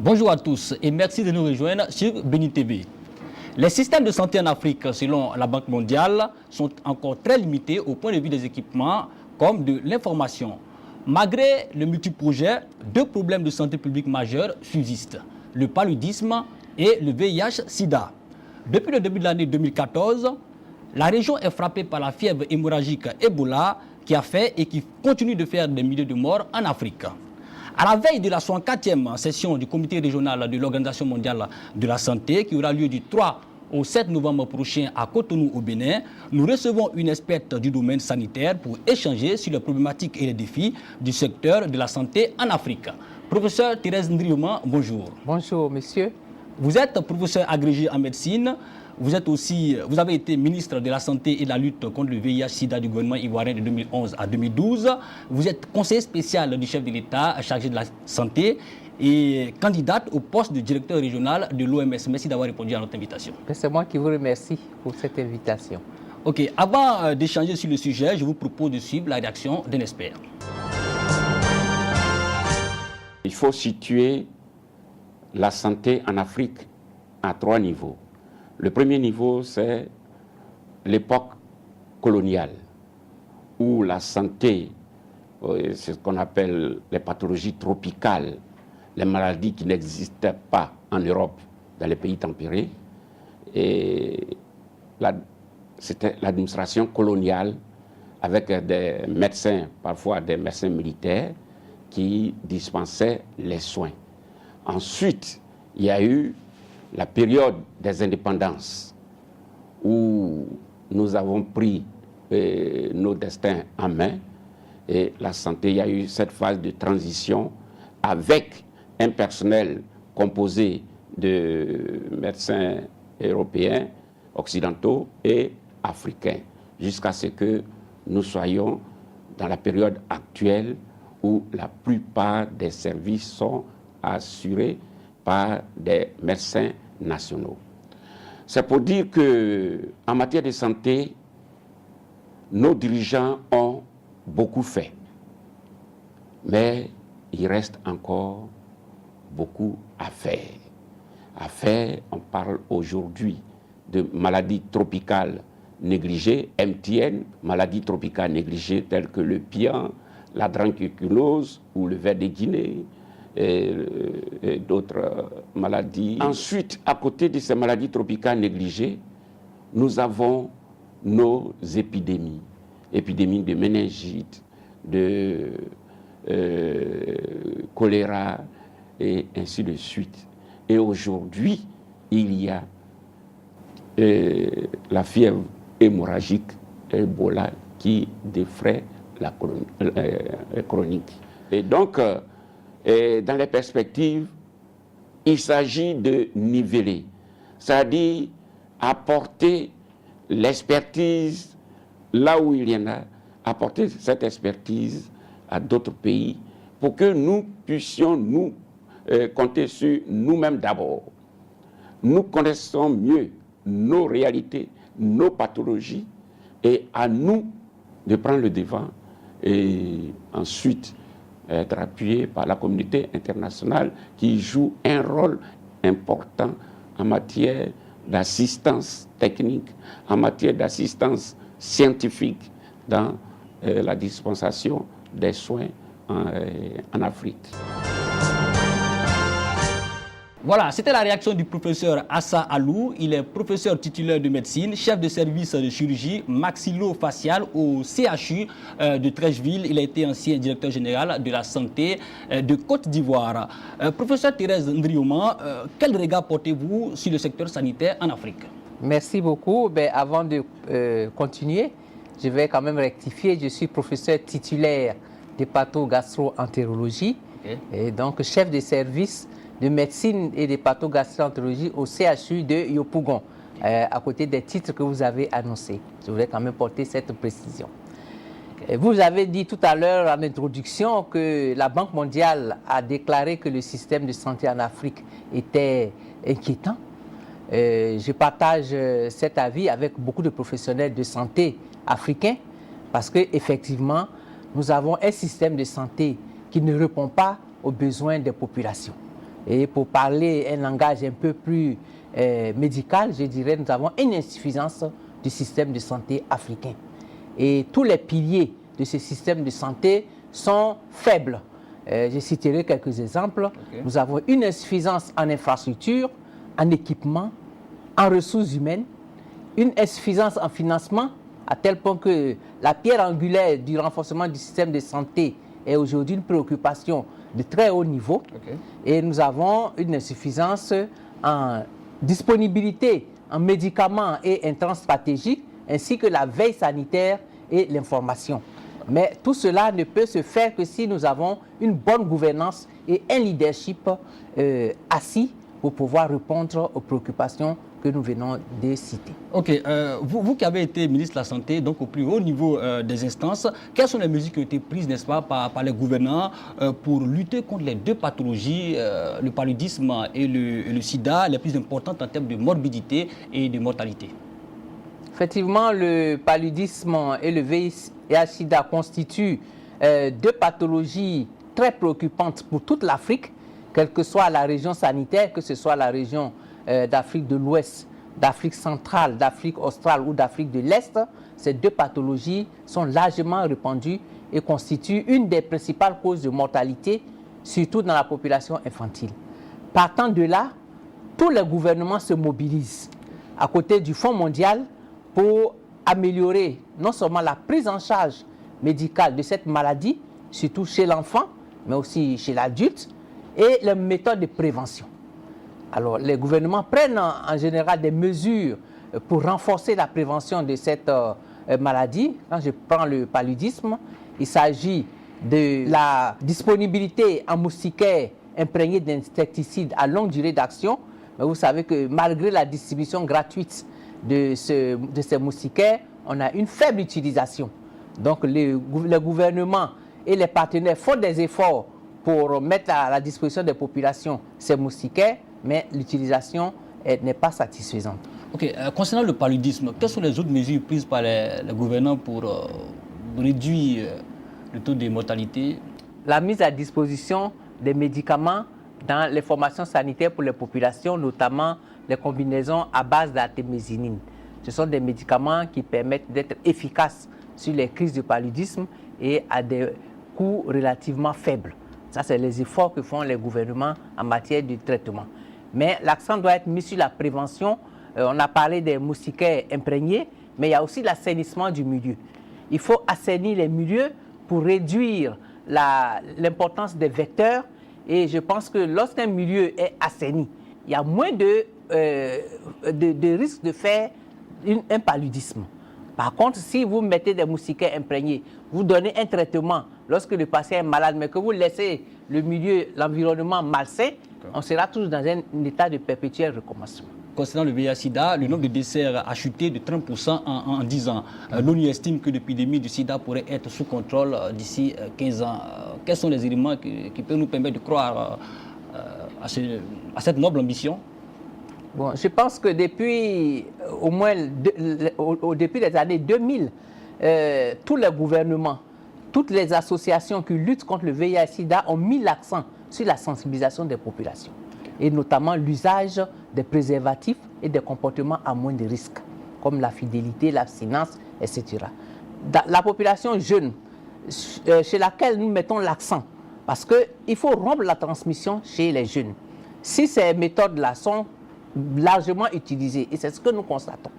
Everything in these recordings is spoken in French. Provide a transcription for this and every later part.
Bonjour à tous et merci de nous rejoindre sur Béni TV. Les systèmes de santé en Afrique, selon la Banque mondiale, sont encore très limités au point de vue des équipements comme de l'information. Malgré le multiprojet, deux problèmes de santé publique majeurs subsistent, le paludisme et le VIH-Sida. Depuis le début de l'année 2014, la région est frappée par la fièvre hémorragique Ebola qui a fait et qui continue de faire des milliers de morts en Afrique. À la veille de la 64e session du comité régional de l'Organisation mondiale de la santé qui aura lieu du 3 au 7 novembre prochain à Cotonou au Bénin, nous recevons une experte du domaine sanitaire pour échanger sur les problématiques et les défis du secteur de la santé en Afrique. Professeur Thérèse Ndrioma, bonjour. Bonjour, monsieur. Vous êtes professeur agrégé en médecine. Vous avez été ministre de la Santé et de la lutte contre le VIH-Sida du gouvernement ivoirien de 2011 à 2012. Vous êtes conseiller spécial du chef de l'État chargé de la santé et candidate au poste de directeur régional de l'OMS. Merci d'avoir répondu à notre invitation. C'est moi qui vous remercie pour cette invitation. Ok, avant d'échanger sur le sujet, je vous propose de suivre la réaction d'un expert. Il faut situer la santé en Afrique à trois niveaux. Le premier niveau, c'est l'époque coloniale, où la santé, c'est ce qu'on appelle les pathologies tropicales, les maladies qui n'existaient pas en Europe, dans les pays tempérés. Et c'était l'administration coloniale avec des médecins, parfois des médecins militaires, qui dispensaient les soins. Ensuite, il y a eu la période des indépendances où nous avons pris nos destins en main et la santé, il y a eu cette phase de transition avec un personnel composé de médecins européens, occidentaux et africains, jusqu'à ce que nous soyons dans la période actuelle où la plupart des services sont assurés par des médecins nationaux. C'est pour dire qu'en matière de santé, nos dirigeants ont beaucoup fait. Mais il reste encore beaucoup à faire. On parle aujourd'hui de maladies tropicales négligées, MTN, maladies tropicales négligées telles que le pian, la drépanocytose ou le ver de Guinée, et d'autres maladies. Ensuite, à côté de ces maladies tropicales négligées, nous avons nos épidémies. Épidémies de méningite, de choléra, et ainsi de suite. Et aujourd'hui, il y a la fièvre hémorragique, Ebola, qui défraie la chronique. Et donc, et dans les perspectives, il s'agit de niveler, c'est-à-dire apporter l'expertise là où il y en a, apporter cette expertise à d'autres pays pour que nous puissions nous compter sur nous-mêmes d'abord. Nous connaissons mieux nos réalités, nos pathologies, et à nous de prendre le devant et ensuite être appuyé par la communauté internationale qui joue un rôle important en matière d'assistance technique, en matière d'assistance scientifique dans la dispensation des soins en Afrique. Voilà, c'était la réaction du professeur Assa Alou. Il est professeur titulaire de médecine, chef de service de chirurgie maxillo-faciale au CHU de Treichville. Il a été ancien directeur général de la santé de Côte d'Ivoire. Professeur Thérèse Ndrioma, quel regard portez-vous sur le secteur sanitaire en Afrique? Merci beaucoup. Avant de continuer, je vais quand même rectifier. Je suis professeur titulaire de patho-gastro-entérologie et donc chef de service de médecine et de patho-gastro-entérologie au CHU de Yopougon, à côté des titres que vous avez annoncés. Je voulais quand même porter cette précision. Vous avez dit tout à l'heure en introduction que la Banque mondiale a déclaré que le système de santé en Afrique était inquiétant. Je partage cet avis avec beaucoup de professionnels de santé africains parce qu'effectivement, nous avons un système de santé qui ne répond pas aux besoins des populations. Et pour parler un langage un peu plus médical, je dirais que nous avons une insuffisance du système de santé africain. Et tous les piliers de ce système de santé sont faibles. Je citerai quelques exemples. Okay. Nous avons une insuffisance en infrastructure, en équipement, en ressources humaines, une insuffisance en financement, à tel point que la pierre angulaire du renforcement du système de santé est aujourd'hui une préoccupation de très haut niveau. Okay. Et nous avons une insuffisance en disponibilité en médicaments et intrants stratégiques, ainsi que la veille sanitaire et l'information. Mais tout cela ne peut se faire que si nous avons une bonne gouvernance et un leadership assis pour pouvoir répondre aux préoccupations que nous venons de citer. Ok, vous qui avez été ministre de la Santé, donc au plus haut niveau des instances, quelles sont les mesures qui ont été prises, n'est-ce pas, par les gouvernants pour lutter contre les deux pathologies, le paludisme et le sida, les plus importantes en termes de morbidité et de mortalité? Effectivement, le paludisme et le VIH-Sida constituent deux pathologies très préoccupantes pour toute l'Afrique, quelle que soit la région sanitaire, que ce soit la région d'Afrique de l'Ouest, d'Afrique centrale, d'Afrique australe ou d'Afrique de l'Est. Ces deux pathologies sont largement répandues et constituent une des principales causes de mortalité, surtout dans la population infantile. Partant de là, tous les gouvernements se mobilisent à côté du Fonds mondial pour améliorer non seulement la prise en charge médicale de cette maladie, surtout chez l'enfant, mais aussi chez l'adulte, et les méthodes de prévention. Alors, les gouvernements prennent en général des mesures pour renforcer la prévention de cette maladie. Quand je prends le paludisme, il s'agit de la disponibilité en moustiquaires imprégnés d'insecticides à longue durée d'action. Mais vous savez que malgré la distribution gratuite de ces moustiquaires, on a une faible utilisation. Donc, le gouvernement et les partenaires font des efforts pour mettre à la disposition des populations ces moustiquaires, mais l'utilisation n'est pas satisfaisante. Ok, concernant le paludisme, quelles sont les autres mesures prises par les gouvernants pour réduire le taux de mortalité? La mise à disposition des médicaments dans les formations sanitaires pour les populations, notamment les combinaisons à base d'artémisinine. Ce sont des médicaments qui permettent d'être efficaces sur les crises de paludisme et à des coûts relativement faibles. Ça, c'est les efforts que font les gouvernements en matière de traitement. Mais l'accent doit être mis sur la prévention. On a parlé des moustiquaires imprégnés, mais il y a aussi l'assainissement du milieu. Il faut assainir les milieux pour réduire l'importance des vecteurs. Et je pense que lorsqu'un milieu est assaini, il y a moins de risques de faire un paludisme. Par contre, si vous mettez des moustiquaires imprégnés, vous donnez un traitement lorsque le patient est malade, mais que vous laissez le milieu, l'environnement malsain, on sera toujours dans un état de perpétuel recommencement. Concernant le VIH-Sida, le nombre de décès a chuté de 30% en 10 ans. L'ONU estime que l'épidémie du sida pourrait être sous contrôle d'ici 15 ans. Quels sont les éléments qui peuvent nous permettre de croire à cette noble ambition? Bon, je pense que depuis au moins depuis les années 2000, tous les gouvernements, toutes les associations qui luttent contre le VIH-Sida ont mis l'accent sur la sensibilisation des populations et notamment l'usage des préservatifs et des comportements à moins de risques, comme la fidélité, l'abstinence, etc. La population jeune, chez laquelle nous mettons l'accent, parce qu'il faut rompre la transmission chez les jeunes. Si ces méthodes-là sont largement utilisées, et c'est ce que nous constatons,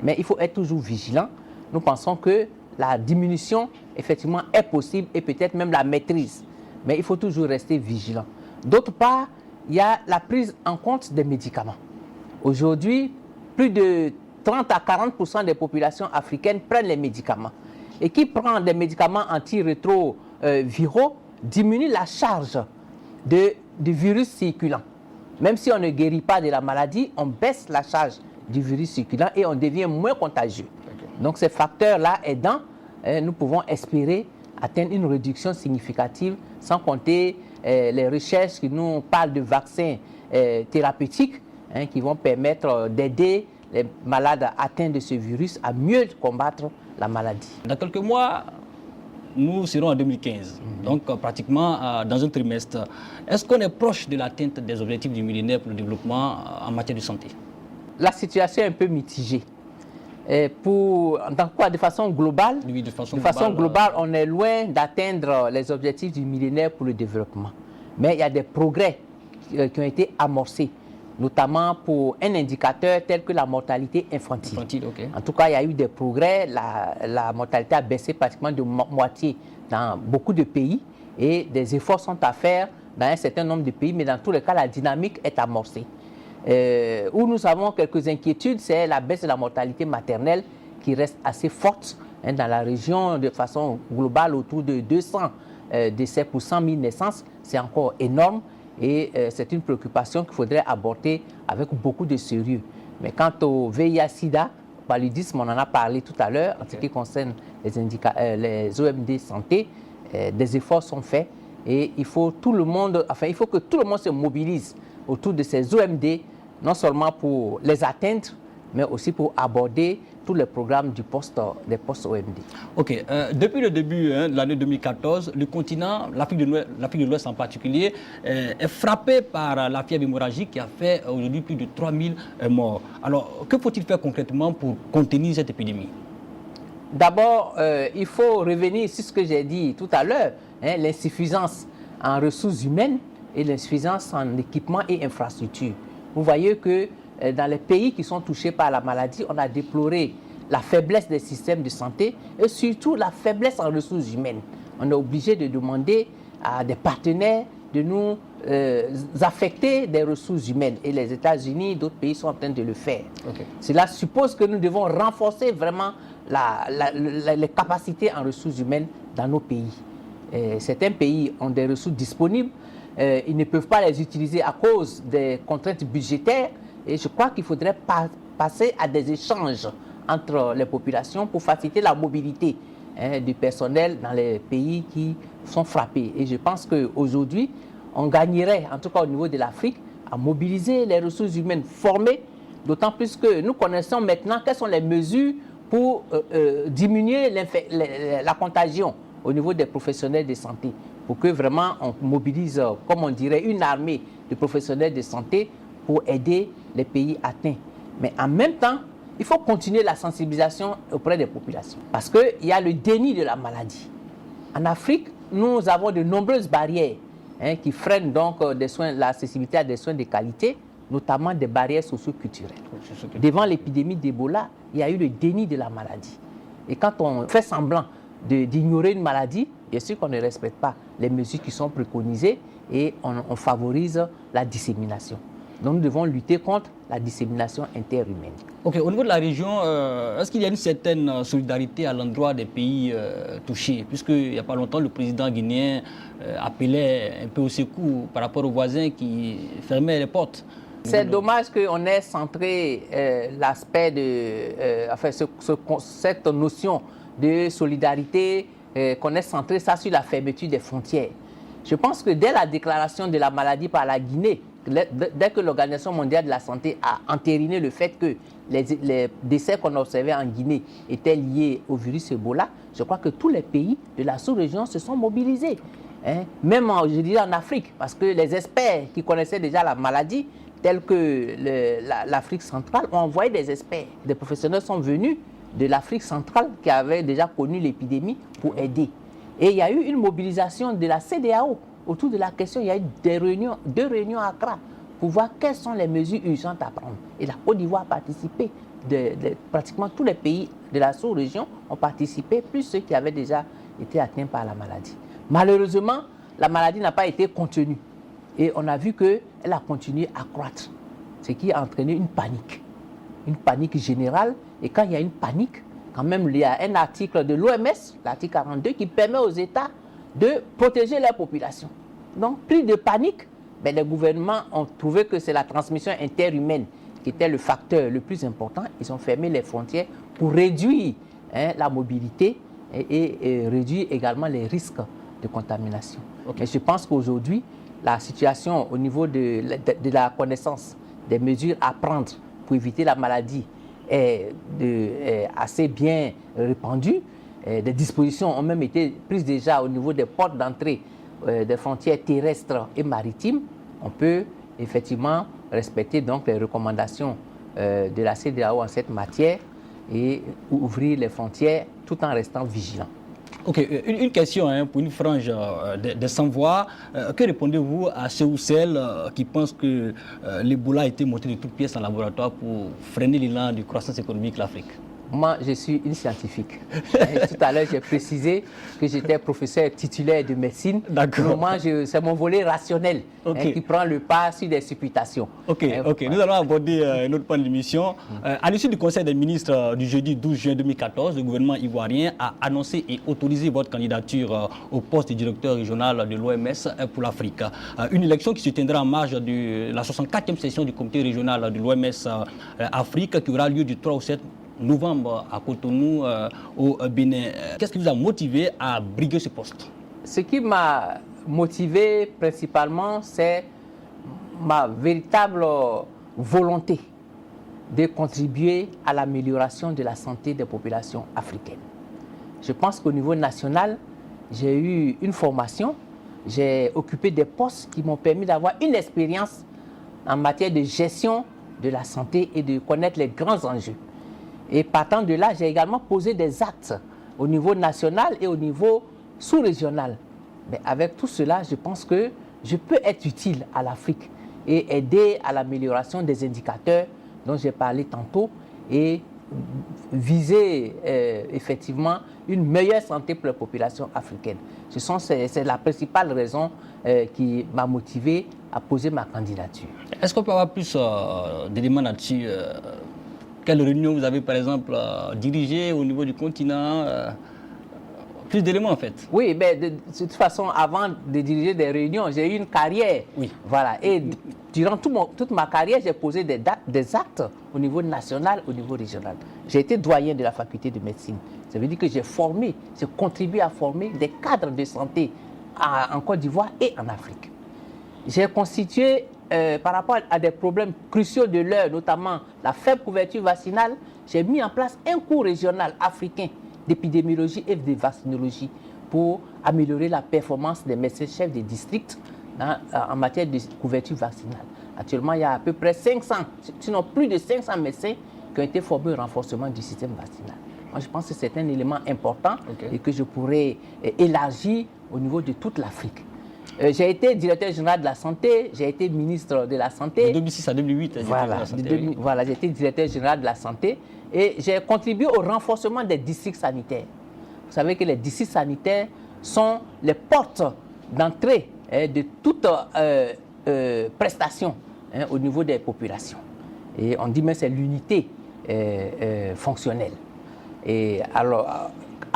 mais il faut être toujours vigilant. Nous pensons que la diminution, effectivement, est possible et peut-être même la maîtrise. Mais il faut toujours rester vigilant. D'autre part, il y a la prise en compte des médicaments. Aujourd'hui, plus de 30 à 40% des populations africaines prennent les médicaments. Et qui prend des médicaments antirétroviraux diminue la charge de virus circulant. Même si on ne guérit pas de la maladie, on baisse la charge du virus circulant et on devient moins contagieux. Donc ces facteurs-là aidant, nous pouvons espérer atteindre une réduction significative, sans compter les recherches qui nous parlent de vaccins thérapeutiques qui vont permettre d'aider les malades atteints de ce virus à mieux combattre la maladie. Dans quelques mois, nous serons en 2015, donc pratiquement dans un trimestre. Est-ce qu'on est proche de l'atteinte des objectifs du millénaire pour le développement en matière de santé? La situation est un peu mitigée. De façon globale, Oui, de façon globale, on est loin d'atteindre les objectifs du millénaire pour le développement. Mais il y a des progrès qui ont été amorcés, notamment pour un indicateur tel que la mortalité infantile. En tout cas, il y a eu des progrès. La mortalité a baissé pratiquement de moitié dans beaucoup de pays et des efforts sont à faire dans un certain nombre de pays, mais dans tous les cas, la dynamique est amorcée. Où nous avons quelques inquiétudes, c'est la baisse de la mortalité maternelle qui reste assez forte dans la région de façon globale, autour de 200 décès pour 100 000 naissances. C'est encore énorme et c'est une préoccupation qu'il faudrait aborder avec beaucoup de sérieux. Mais quant au VIH-Sida, paludisme, on en a parlé tout à l'heure, en ce qui concerne les OMD santé, des efforts sont faits et il faut que tout le monde se mobilise autour de ces OMD, non seulement pour les atteindre, mais aussi pour aborder tous les programmes des post-OMD. Ok. Depuis le début de l'année 2014, le continent, l'Afrique de l'Ouest en particulier, est frappé par la fièvre hémorragique qui a fait aujourd'hui plus de 3000 morts. Alors, que faut-il faire concrètement pour contenir cette épidémie? D'abord, il faut revenir sur ce que j'ai dit tout à l'heure, l'insuffisance en ressources humaines et l'insuffisance en équipement et infrastructures. Vous voyez que dans les pays qui sont touchés par la maladie, on a déploré la faiblesse des systèmes de santé et surtout la faiblesse en ressources humaines. On est obligé de demander à des partenaires de nous affecter des ressources humaines et les États-Unis et d'autres pays sont en train de le faire. Cela suppose que nous devons renforcer vraiment les capacités en ressources humaines dans nos pays. Certains pays ont des ressources disponibles, ils ne peuvent pas les utiliser à cause des contraintes budgétaires et je crois qu'il faudrait passer à des échanges entre les populations pour faciliter la mobilité du personnel dans les pays qui sont frappés. Et je pense qu'aujourd'hui, on gagnerait, en tout cas au niveau de l'Afrique, à mobiliser les ressources humaines formées, d'autant plus que nous connaissons maintenant quelles sont les mesures pour diminuer la contagion au niveau des professionnels de santé, pour que vraiment on mobilise, comme on dirait, une armée de professionnels de santé pour aider les pays atteints. Mais en même temps, il faut continuer la sensibilisation auprès des populations, parce qu'il y a le déni de la maladie. En Afrique, nous avons de nombreuses barrières qui freinent donc l'accessibilité à des soins de qualité, notamment des barrières socio-culturelles. Devant l'épidémie d'Ebola, il y a eu le déni de la maladie. Et quand on fait semblant d'ignorer une maladie, bien sûr qu'on ne respecte pas les mesures qui sont préconisées et on favorise la dissémination. Donc nous devons lutter contre la dissémination interhumaine. Ok, au niveau de la région, est-ce qu'il y a une certaine solidarité à l'endroit des pays touchés? Puisqu'il n'y a pas longtemps, le président guinéen appelait un peu au secours par rapport aux voisins qui fermaient les portes. C'est dommage qu'on ait centré l'aspect cette notion de solidarité, qu'on ait centré ça sur la fermeture des frontières. Je pense que dès la déclaration de la maladie par la Guinée, dès que l'Organisation mondiale de la santé a entériné le fait que les décès qu'on observait en Guinée étaient liés au virus Ebola, je crois que tous les pays de la sous-région se sont mobilisés. Même, je dirais, en Afrique, parce que les experts qui connaissaient déjà la maladie, tels que l'Afrique centrale, ont envoyé des experts. Des professionnels sont venus de l'Afrique centrale qui avaient déjà connu l'épidémie pour aider. Et il y a eu une mobilisation de la CEDEAO autour de la question. Il y a eu deux réunions à Accra pour voir quelles sont les mesures urgentes à prendre. Et la Côte d'Ivoire a participé. Pratiquement tous les pays de la sous-région ont participé, plus ceux qui avaient déjà été atteints par la maladie. Malheureusement, la maladie n'a pas été contenue. Et on a vu qu'elle a continué à croître, ce qui a entraîné une panique générale. Et quand il y a une panique, quand même, il y a un article de l'OMS, l'article 42, qui permet aux États de protéger leur population. Donc, plus de panique, les gouvernements ont trouvé que c'est la transmission interhumaine qui était le facteur le plus important. Ils ont fermé les frontières pour réduire la mobilité et réduire également les risques de contamination. Mais je pense qu'aujourd'hui, la situation au niveau de la connaissance des mesures à prendre pour éviter la maladie est assez bien répandue. des dispositions ont même été prises déjà au niveau des portes d'entrée des frontières terrestres et maritimes. On peut effectivement respecter donc les recommandations de la CEDEAO en cette matière et ouvrir les frontières tout en restant vigilant. Ok, une question pour une frange des sans-voix. Que répondez-vous à ceux ou celles qui pensent que l'Ebola a été monté de toutes pièces en laboratoire pour freiner l'élan de croissance économique de l'Afrique? Moi, je suis une scientifique. Tout à l'heure, j'ai précisé que j'étais professeur titulaire de médecine. D'accord. Moi, c'est mon volet rationnel qui prend le pas sur des supputations. Ok. Nous allons aborder notre point de l'émission. À l'issue du Conseil des ministres du jeudi 12 juin 2014, le gouvernement ivoirien a annoncé et autorisé votre candidature au poste de directeur régional de l'OMS pour l'Afrique. Une élection qui se tiendra en marge de la 64e session du comité régional de l'OMS Afrique qui aura lieu du 3 au 7 novembre à Cotonou, au Bénin. Qu'est-ce qui vous a motivé à briguer ce poste? Ce qui m'a motivé principalement, c'est ma véritable volonté de contribuer à l'amélioration de la santé des populations africaines. Je pense qu'au niveau national, j'ai eu une formation, j'ai occupé des postes qui m'ont permis d'avoir une expérience en matière de gestion de la santé et de connaître les grands enjeux. Et partant de là, j'ai également posé des actes au niveau national et au niveau sous-régional. Mais avec tout cela, je pense que je peux être utile à l'Afrique et aider à l'amélioration des indicateurs dont j'ai parlé tantôt et viser effectivement une meilleure santé pour la population africaine. C'est la principale raison qui m'a motivé à poser ma candidature. Est-ce qu'on peut avoir plus d'éléments là-dessus? Quelles réunions vous avez, par exemple, dirigées au niveau du continent? Plus d'éléments, en fait. Oui, mais de toute façon, avant de diriger des réunions, j'ai eu une carrière. Oui. Voilà. Et durant toute ma carrière, j'ai posé des actes au niveau national, au niveau régional. J'ai été doyen de la faculté de médecine. Ça veut dire que j'ai contribué à former des cadres de santé en Côte d'Ivoire et en Afrique. J'ai constitué, par rapport à des problèmes cruciaux de l'heure, notamment la faible couverture vaccinale, j'ai mis en place un cours régional africain d'épidémiologie et de vaccinologie pour améliorer la performance des médecins-chefs des districts en matière de couverture vaccinale. Actuellement, il y a à peu près 500, sinon plus de 500 médecins qui ont été formés au renforcement du système vaccinal. Moi, je pense que c'est un élément important et que je pourrais élargir au niveau de toute l'Afrique. J'ai été directeur général de la santé, j'ai été ministre de la santé. De 2006 à 2008, voilà, j'ai été directeur général de la santé et j'ai contribué au renforcement des districts sanitaires. Vous savez que les districts sanitaires sont les portes d'entrée de toute prestation au niveau des populations. Et on dit même c'est l'unité fonctionnelle. Et alors,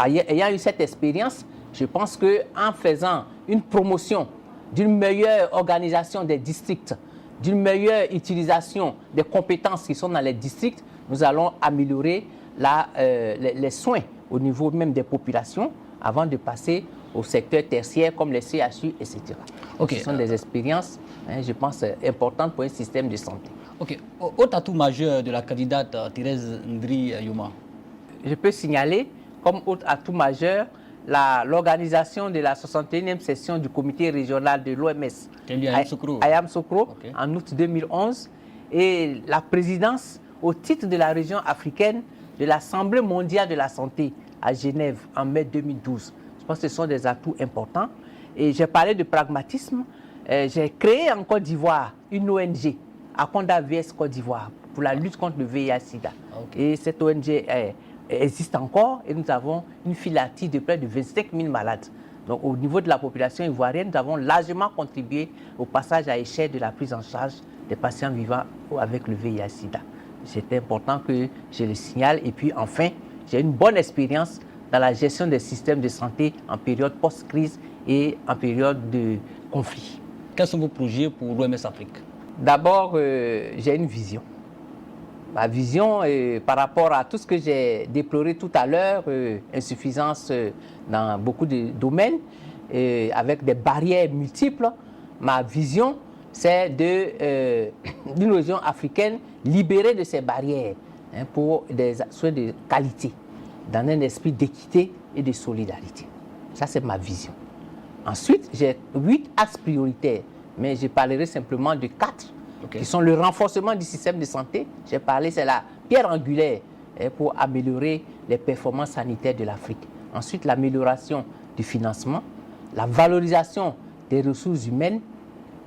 ayant eu cette expérience, je pense qu'en faisant une promotion d'une meilleure organisation des districts, d'une meilleure utilisation des compétences qui sont dans les districts, nous allons améliorer les soins au niveau même des populations avant de passer au secteur tertiaire comme les CHU, etc. Ce sont des expériences, je pense, importantes pour un système de santé. Ok. Autre atout majeur de la candidate Thérèse Ndri Yoma? Je peux signaler comme autre atout majeur l'organisation de la 61e session du comité régional de l'OMS à Yamoussoukro en août 2011 et la présidence au titre de la région africaine de l'Assemblée mondiale de la santé à Genève en mai 2012. Je pense que ce sont des atouts importants. Et j'ai parlé de pragmatisme. J'ai créé en Côte d'Ivoire une ONG, Akonda VS Côte d'Ivoire, pour la lutte contre le VIH-Sida. Et cette ONG existe encore et nous avons une filature de près de 25 000 malades. Donc au niveau de la population ivoirienne, nous avons largement contribué au passage à échelle de la prise en charge des patients vivant avec le VIH-Sida. C'est important que je le signale. Et puis enfin, j'ai une bonne expérience dans la gestion des systèmes de santé en période post-crise et en période de conflit. Quels sont vos projets pour l'OMS Afrique? D'abord, j'ai une vision. Ma vision par rapport à tout ce que j'ai déploré tout à l'heure, insuffisance dans beaucoup de domaines, avec des barrières multiples, ma vision, c'est d'une région africaine libérée de ces barrières pour des soins de qualité. dans un esprit d'équité et de solidarité. Ça, c'est ma vision. Ensuite, j'ai 8 axes prioritaires, mais je parlerai simplement de 4, qui sont le renforcement du système de santé. J'ai parlé, c'est la pierre angulaire pour améliorer les performances sanitaires de l'Afrique. Ensuite, l'amélioration du financement, la valorisation des ressources humaines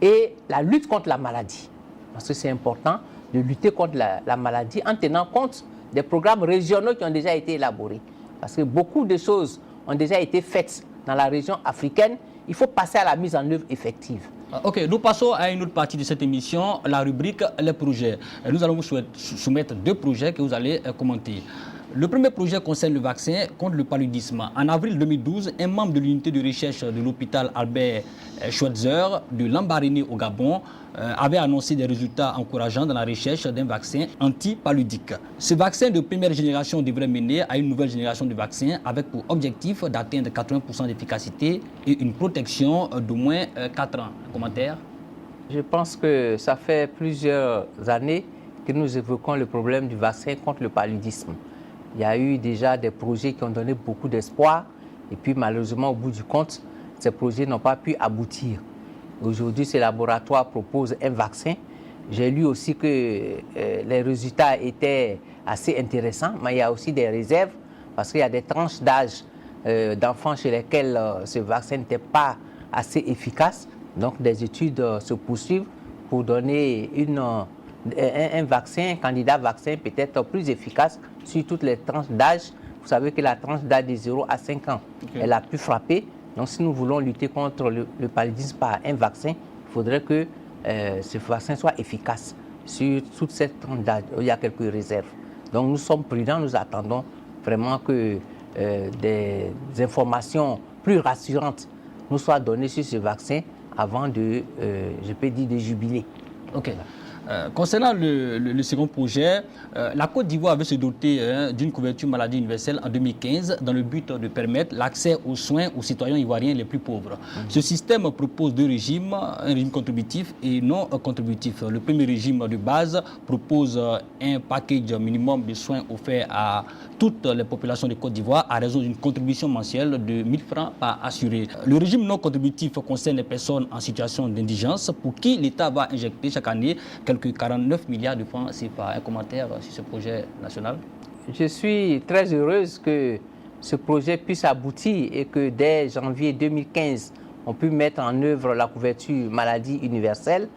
et la lutte contre la maladie. Parce que c'est important de lutter contre la maladie en tenant compte des programmes régionaux qui ont déjà été élaborés. Parce que beaucoup de choses ont déjà été faites dans la région africaine. Il faut passer à la mise en œuvre effective. Ok, nous passons à une autre partie de cette émission, la rubrique « Les projets ». Nous allons vous soumettre 2 projets que vous allez commenter. Le premier projet concerne le vaccin contre le paludisme. En avril 2012, un membre de l'unité de recherche de l'hôpital Albert Schweitzer de Lambaréné au Gabon avait annoncé des résultats encourageants dans la recherche d'un vaccin anti-paludique. Ce vaccin de première génération devrait mener à une nouvelle génération de vaccins avec pour objectif d'atteindre 80% d'efficacité et une protection d'au moins 4 ans. Un commentaire? Je pense que ça fait plusieurs années que nous évoquons le problème du vaccin contre le paludisme. Il y a eu déjà des projets qui ont donné beaucoup d'espoir et puis malheureusement au bout du compte, ces projets n'ont pas pu aboutir. Aujourd'hui, ces laboratoires proposent un vaccin. J'ai lu aussi que les résultats étaient assez intéressants, mais il y a aussi des réserves parce qu'il y a des tranches d'âge d'enfants chez lesquels ce vaccin n'était pas assez efficace. Donc des études se poursuivent pour donner un vaccin, un candidat vaccin peut-être plus efficace sur toutes les tranches d'âge. Vous savez que la tranche d'âge de 0 à 5 ans, elle a pu frapper. Donc si nous voulons lutter contre le paludisme par un vaccin, il faudrait que ce vaccin soit efficace sur toute cette tranche d'âge. Il y a quelques réserves. Donc nous sommes prudents, nous attendons vraiment que des informations plus rassurantes nous soient données sur ce vaccin avant de, je peux dire, de jubiler. Ok. Concernant le second projet, la Côte d'Ivoire avait se doter d'une couverture maladie universelle en 2015 dans le but de permettre l'accès aux soins aux citoyens ivoiriens les plus pauvres. Ce système propose 2 régimes, un régime contributif et non contributif. Le premier régime de base propose un package minimum de soins offerts à toutes les populations de Côte d'Ivoire à raison d'une contribution mensuelle de 1 000 francs par assuré. Le régime non contributif concerne les personnes en situation d'indigence pour qui l'État va injecter chaque année quelques 49 milliards de francs CFA. Un commentaire sur ce projet national? Je suis très heureuse que ce projet puisse aboutir et que dès janvier 2015, on puisse mettre en œuvre la couverture maladie universelle.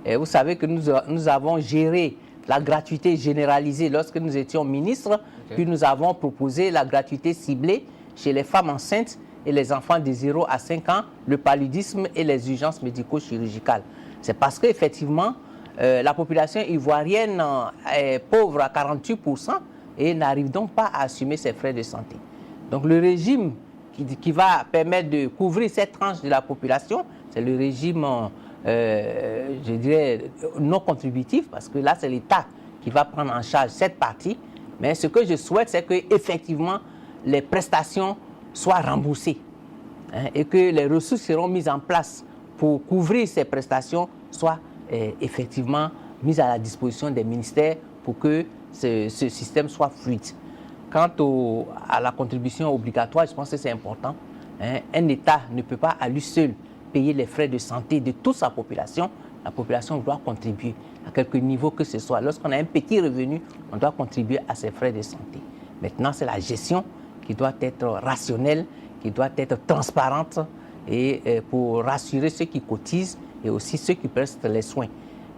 Et vous savez que nous avons géré la gratuité généralisée lorsque nous étions ministres, puis nous avons proposé la gratuité ciblée chez les femmes enceintes et les enfants de 0 à 5 ans, le paludisme et les urgences médico-chirurgicales. C'est parce qu'effectivement, la population ivoirienne est pauvre à 48% et n'arrive donc pas à assumer ses frais de santé. Donc le régime qui va permettre de couvrir cette tranche de la population, c'est le régime, je dirais, non contributif, parce que là, c'est l'État qui va prendre en charge cette partie. Mais ce que je souhaite, c'est qu'effectivement, les prestations soient remboursées et que les ressources seront mises en place pour couvrir ces prestations soient effectivement mise à la disposition des ministères pour que ce système soit fluide. Quant à la contribution obligatoire, je pense que c'est important. Un État ne peut pas à lui seul payer les frais de santé de toute sa population. La population doit contribuer à quelque niveau que ce soit. Lorsqu'on a un petit revenu, on doit contribuer à ses frais de santé. Maintenant, c'est la gestion qui doit être rationnelle, qui doit être transparente et pour rassurer ceux qui cotisent et aussi ceux qui prestent les soins.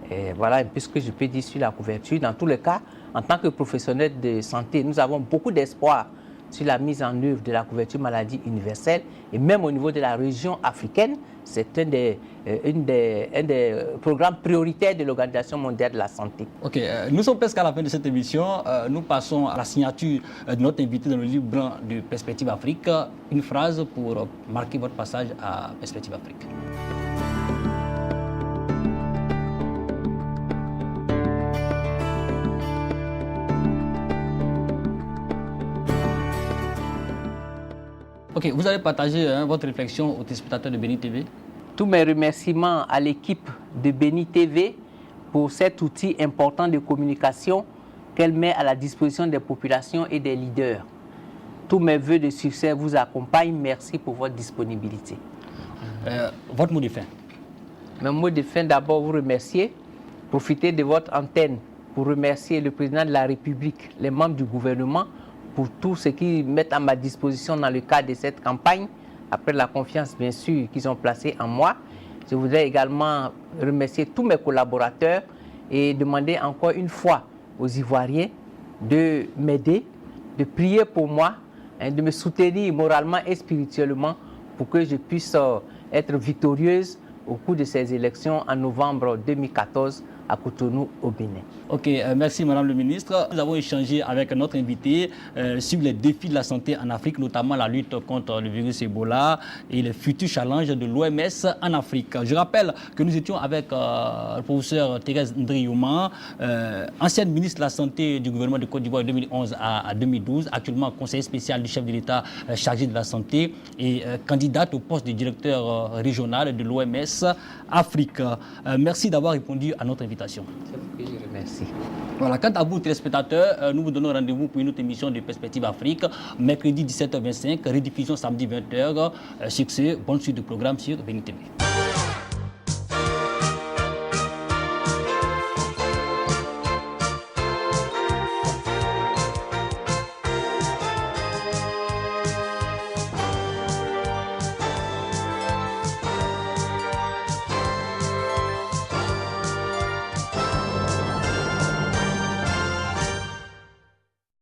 Et voilà un peu ce que je peux dire sur la couverture. Dans tous les cas, en tant que professionnel de santé, nous avons beaucoup d'espoir sur la mise en œuvre de la couverture maladie universelle. Et même au niveau de la région africaine, c'est un des programmes prioritaires de l'Organisation mondiale de la santé. Ok, nous sommes presque à la fin de cette émission. Nous passons à la signature de notre invité dans le livre blanc de Perspective Afrique. Une phrase pour marquer votre passage à Perspective Afrique. Ok, vous avez partagé votre réflexion aux téléspectateurs de Béni TV. Tous mes remerciements à l'équipe de Béni TV pour cet outil important de communication qu'elle met à la disposition des populations et des leaders. tous mes voeux de succès vous accompagnent. Merci pour votre disponibilité. Votre mot de fin? Mon mot de fin, d'abord, vous remercier. Profitez de votre antenne pour remercier le président de la République, les membres du gouvernement, pour tout ce qu'ils mettent à ma disposition dans le cadre de cette campagne, après la confiance, bien sûr, qu'ils ont placée en moi. Je voudrais également remercier tous mes collaborateurs et demander encore une fois aux Ivoiriens de m'aider, de prier pour moi, hein, de me soutenir moralement et spirituellement pour que je puisse être victorieuse au cours de ces élections en novembre 2014 à Cotonou, au Bénin. Ok, merci Madame le Ministre. Nous avons échangé avec notre invité sur les défis de la santé en Afrique, notamment la lutte contre le virus Ebola et les futurs challenges de l'OMS en Afrique. Je rappelle que nous étions avec le professeur Thérèse Ndriyouman, ancienne ministre de la Santé du gouvernement de Côte d'Ivoire de 2011 à 2012, actuellement conseiller spécial du chef de l'État chargé de la santé et candidate au poste de directeur régional de l'OMS Afrique. Merci d'avoir répondu à notre invitation. C'est vous que je remercie. Voilà, quant à vous, téléspectateurs, nous vous donnons rendez-vous pour une autre émission de Perspective Afrique, mercredi 17h25, rediffusion samedi 20h. Sur ce, bonne suite de programme sur BNTV.